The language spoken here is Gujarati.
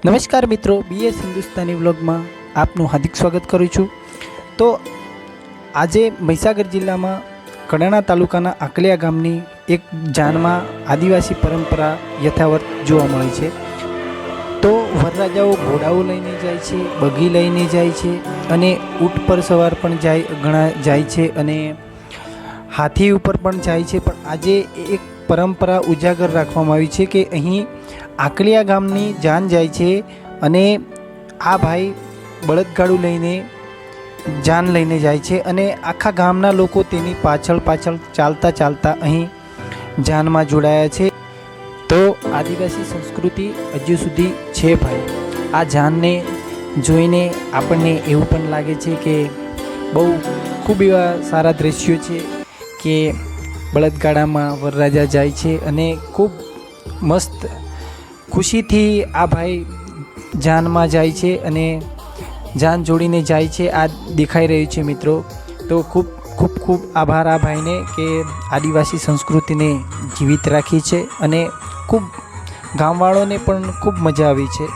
નમસ્કાર મિત્રો, બીએસ હિન્દુસ્તાની વ્લોગમાં આપનું હાર્દિક સ્વાગત કરું છું। તો આજે મહીસાગર જિલ્લામાં કડાણા તાલુકાના આકલિયા ગામની એક જાનમાં આદિવાસી પરંપરા યથાવત જોવા મળે છે। તો વરરાજાઓ ઘોડાઓ લઈને જાય છે, બગી લઈને જાય છે અને ઊંટ પર સવાર પણ ઘણા જાય છે અને હાથી ઉપર પણ જાય છે। પણ આજે એક પરંપરા ઉજાગર રાખવામાં આવી છે કે અહીં આકલિયા ગામની જાન જાય છે અને આ ભાઈ બળદગાડું લઈને જાન લઈને જાય છે અને આખા ગામના લોકો તેની પાછળ ચાલતા અહીં જાનમાં જોડાયા છે। તો આદિવાસી સંસ્કૃતિ હજુ સુધી છે ભાઈ। આ જાનને જોઈને આપણને એવું પણ લાગે છે કે બહુ ખૂબ એવા સારા દ્રશ્યો છે કે બળદગાડામાં વરરાજા જાય છે અને ખૂબ મસ્ત ખુશીથી આ ભાઈ જાનમાં જાય છે અને જાન જોડીને જાય છે। આ દેખાઈ રહ્યું છે મિત્રો। તો ખૂબ આભાર આ ભાઈને કે આદિવાસી સંસ્કૃતિને જીવિત રાખી છે અને ખૂબ ગામવાળોને પણ ખૂબ મજા આવી છે।